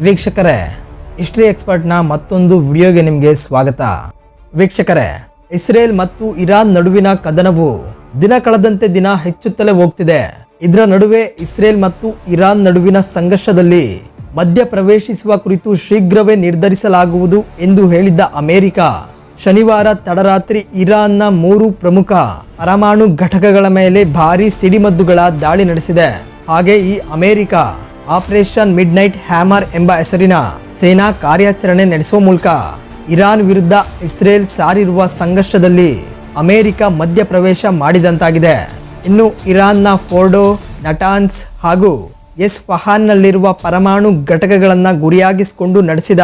ವೀಕ್ಷಕರೇ, ಹಿಸ್ಟ್ರಿ ಎಕ್ಸ್ಪರ್ಟ್ನ ಮತ್ತೊಂದು ವಿಡಿಯೋಗೆ ನಿಮಗೆ ಸ್ವಾಗತ. ವೀಕ್ಷಕರೇ, ಇಸ್ರೇಲ್ ಮತ್ತು ಇರಾನ್ ನಡುವಿನ ಕದನವು ದಿನ ಕಳೆದಂತೆ ದಿನ ಹೆಚ್ಚುತ್ತಲೇ ಹೋಗ್ತಿದೆ. ಇದರ ನಡುವೆ ಇಸ್ರೇಲ್ ಮತ್ತು ಇರಾನ್ ನಡುವಿನ ಸಂಘರ್ಷದಲ್ಲಿ ಮಧ್ಯ ಪ್ರವೇಶಿಸುವ ಕುರಿತು ಶೀಘ್ರವೇ ನಿರ್ಧರಿಸಲಾಗುವುದು ಎಂದು ಹೇಳಿದ್ದ ಅಮೆರಿಕ ಶನಿವಾರ ತಡರಾತ್ರಿ ಇರಾನ್ನ 3 ಪ್ರಮುಖ ಪರಮಾಣು ಘಟಕಗಳ ಮೇಲೆ ಭಾರೀ ಸಿಡಿಮದ್ದುಗಳ ದಾಳಿ ನಡೆಸಿದೆ. ಹಾಗೆ ಈ America operation mid night hammer ಎಂಬ ಹೆಸರಿನ ಸೇನಾ ಕಾರ್ಯಾಚರಣೆ ನಡೆಸುವ ಮೂಲಕ ಇರಾನ್ ವಿರುದ್ಧ ಇಸ್ರೇಲ್ ಸಾರಿರುವ ಸಂಘರ್ಷದಲ್ಲಿ ಅಮೆರಿಕ ಮಧ್ಯಪ್ರವೇಶ ಮಾಡಿದಂತಾಗಿದೆ. ಇನ್ನು ಇರಾನ್ನ ಫೋರ್ಡೋ, ನಟಾನ್ಸ್ ಹಾಗೂ ಎಸ್ಫಹಾನ್ನಲ್ಲಿರುವ ಪರಮಾಣು ಘಟಕಗಳನ್ನು ಗುರಿಯಾಗಿಸಿಕೊಂಡು ನಡೆಸಿದ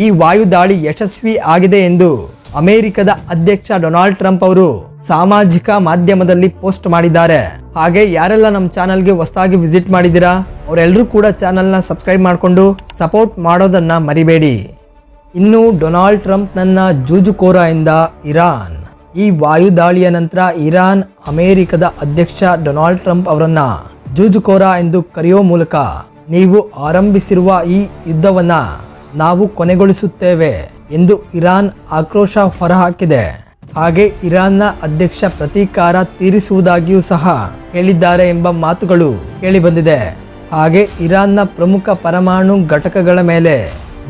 ಈ ವಾಯು ದಾಳಿ ಯಶಸ್ವಿ ಆಗಿದೆ ಎಂದು ಅಮೆರಿಕದ ಅಧ್ಯಕ್ಷ ಡೊನಾಲ್ಡ್ ಟ್ರಂಪ್ ಅವರು ಸಾಮಾಜಿಕ ಮಾಧ್ಯಮದಲ್ಲಿ ಪೋಸ್ಟ್ ಮಾಡಿದ್ದಾರೆ. ಹಾಗೆ ಯಾರೆಲ್ಲ ನಮ್ಮ ಚಾನಲ್ಗೆ ಹೊಸದಾಗಿ ವಿಸಿಟ್ ಮಾಡಿದ್ದೀರಾ ಅವರೆಲ್ಲರೂ ಕೂಡ ಚಾನಲ್ನ ಸಬ್ಸ್ಕ್ರೈಬ್ ಮಾಡಿಕೊಂಡು ಸಪೋರ್ಟ್ ಮಾಡೋದನ್ನ ಮರಿಬೇಡಿ. ಇನ್ನು ಡೊನಾಲ್ಡ್ ಟ್ರಂಪ್ ನನ್ನ ಜೂಜುಕೋರ ಎಂದ ಇರಾನ್. ಈ ವಾಯು ದಾಳಿಯ ನಂತರ ಇರಾನ್ ಅಮೆರಿಕದ ಅಧ್ಯಕ್ಷ ಡೊನಾಲ್ಡ್ ಟ್ರಂಪ್ ಅವರನ್ನ ಜೂಜುಕೋರ ಎಂದು ಕರೆಯುವ ಮೂಲಕ ನೀವು ಆರಂಭಿಸಿರುವ ಈ ಯುದ್ಧವನ್ನ ನಾವು ಕೊನೆಗೊಳಿಸುತ್ತೇವೆ ಎಂದು ಇರಾನ್ ಆಕ್ರೋಶ ಹೊರಹಾಕಿದೆ. ಹಾಗೆ ಇರಾನ್ನ ಅಧ್ಯಕ್ಷ ಪ್ರತೀಕಾರ ತೀರಿಸುವುದಾಗಿಯೂ ಸಹ ಹೇಳಿದ್ದಾರೆ ಎಂಬ ಮಾತುಗಳು ಕೇಳಿಬಂದಿದೆ. ಹಾಗೆ ಇರಾನ್ನ ಪ್ರಮುಖ ಪರಮಾಣು ಘಟಕಗಳ ಮೇಲೆ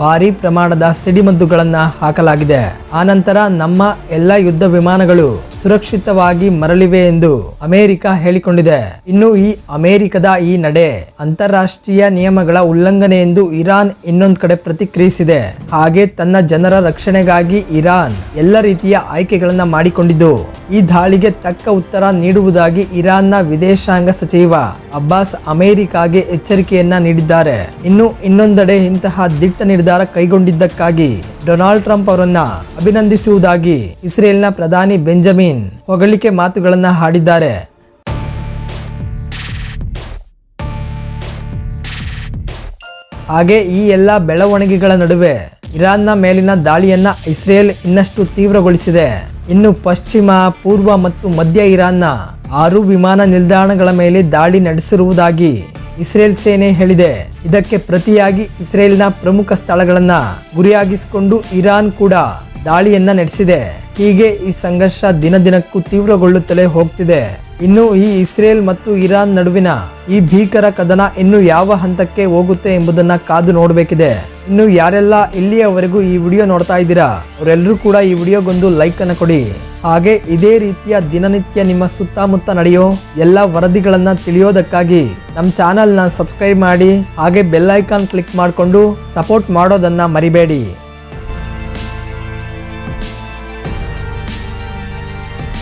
ಭಾರೀ ಪ್ರಮಾಣದ ಸಿಡಿಮದ್ದುಗಳನ್ನು ಹಾಕಲಾಗಿದೆ. ಆನಂತರ ನಮ್ಮ ಎಲ್ಲ ಯುದ್ಧ ವಿಮಾನಗಳು ಸುರಕ್ಷಿತವಾಗಿ ಮರಳಿವೆ ಎಂದು ಅಮೆರಿಕ ಹೇಳಿಕೊಂಡಿದೆ. ಇನ್ನು ಈ ಅಮೆರಿಕದ ಈ ನಡೆ ಅಂತಾರಾಷ್ಟ್ರೀಯ ನಿಯಮಗಳ ಉಲ್ಲಂಘನೆ ಎಂದು ಇರಾನ್ ಇನ್ನೊಂದು ಕಡೆ ಪ್ರತಿಕ್ರಿಯಿಸಿದೆ. ಹಾಗೆ ತನ್ನ ಜನರ ರಕ್ಷಣೆಗಾಗಿ ಇರಾನ್ ಎಲ್ಲ ರೀತಿಯ ಆಯ್ಕೆಗಳನ್ನ ಮಾಡಿಕೊಂಡಿದ್ದು ಈ ದಾಳಿಗೆ ತಕ್ಕ ಉತ್ತರ ನೀಡುವುದಾಗಿ ಇರಾನ್ನ ವಿದೇಶಾಂಗ ಸಚಿವ ಅಬ್ಬಾಸ್ ಅಮೆರಿಕಾಗೆ ಎಚ್ಚರಿಕೆಯನ್ನ ನೀಡಿದ್ದಾರೆ. ಇನ್ನು ಇನ್ನೊಂದೆಡೆ ಇಂತಹ ದಿಟ್ಟ ನಿರ್ಧಾರ ಕೈಗೊಂಡಿದ್ದಕ್ಕಾಗಿ ಡೊನಾಲ್ಡ್ ಟ್ರಂಪ್ ಅವರನ್ನ ಅಭಿನಂದಿಸುವುದಾಗಿ ಇಸ್ರೇಲ್ನ ಪ್ರಧಾನಿ ಬೆಂಜಮಿನ್ ಹೊಗಳಿಕೆ ಮಾತುಗಳನ್ನ ಹಾಡಿದ್ದಾರೆ. ಹಾಗೆ ಈ ಎಲ್ಲ ಬೆಳವಣಿಗೆಗಳ ನಡುವೆ ಇರಾನ್ನ ಮೇಲಿನ ದಾಳಿಯನ್ನ ಇಸ್ರೇಲ್ ಇನ್ನಷ್ಟು ತೀವ್ರಗೊಳಿಸಿದೆ. ಇನ್ನು ಪಶ್ಚಿಮ, ಪೂರ್ವ ಮತ್ತು ಮಧ್ಯ ಇರಾನ್ನ 6 ವಿಮಾನ ನಿಲ್ದಾಣಗಳ ಮೇಲೆ ದಾಳಿ ನಡೆಸಿರುವುದಾಗಿ ಇಸ್ರೇಲ್ ಸೇನೆ ಹೇಳಿದೆ. ಇದಕ್ಕೆ ಪ್ರತಿಯಾಗಿ ಇಸ್ರೇಲ್ನ ಪ್ರಮುಖ ಸ್ಥಳಗಳನ್ನ ಗುರಿಯಾಗಿಸಿಕೊಂಡು ಇರಾನ್ ಕೂಡ ದಾಳಿಯನ್ನ ನಡೆಸಿದೆ. ಹೀಗೆ ಈ ಸಂಘರ್ಷ ದಿನದಿನಕ್ಕೂ ತೀವ್ರಗೊಳ್ಳುತ್ತಲೇ ಹೋಗ್ತಿದೆ. ಇನ್ನು ಈ ಇಸ್ರೇಲ್ ಮತ್ತು ಇರಾನ್ ನಡುವಿನ ಈ ಭೀಕರ ಕದನ ಇನ್ನು ಯಾವ ಹಂತಕ್ಕೆ ಹೋಗುತ್ತೆ ಎಂಬುದನ್ನ ಕಾದು ನೋಡಬೇಕಿದೆ. ಇನ್ನು ಯಾರೆಲ್ಲ ಇಲ್ಲಿಯವರೆಗೂ ಈ ವಿಡಿಯೋ ನೋಡ್ತಾ ಇದ್ದೀರಾ ಅವರೆಲ್ಲರೂ ಕೂಡ ಈ ವಿಡಿಯೋಗೊಂದು ಲೈಕ್ ಅನ್ನು ಕೊಡಿ. ಹಾಗೆ ಇದೇ ರೀತಿಯ ದಿನನಿತ್ಯ ನಿಮ್ಮ ಸುತ್ತಮುತ್ತ ನಡೆಯೋ ಎಲ್ಲ ವರದಿಗಳನ್ನ ತಿಳಿಯೋದಕ್ಕಾಗಿ ನಮ್ಮ ಚಾನಲ್ನ ಸಬ್ಸ್ಕ್ರೈಬ್ ಮಾಡಿ ಹಾಗೆ ಬೆಲ್ ಐಕಾನ್ ಕ್ಲಿಕ್ ಮಾಡಿಕೊಂಡು ಸಪೋರ್ಟ್ ಮಾಡೋದನ್ನ ಮರಿಬೇಡಿ.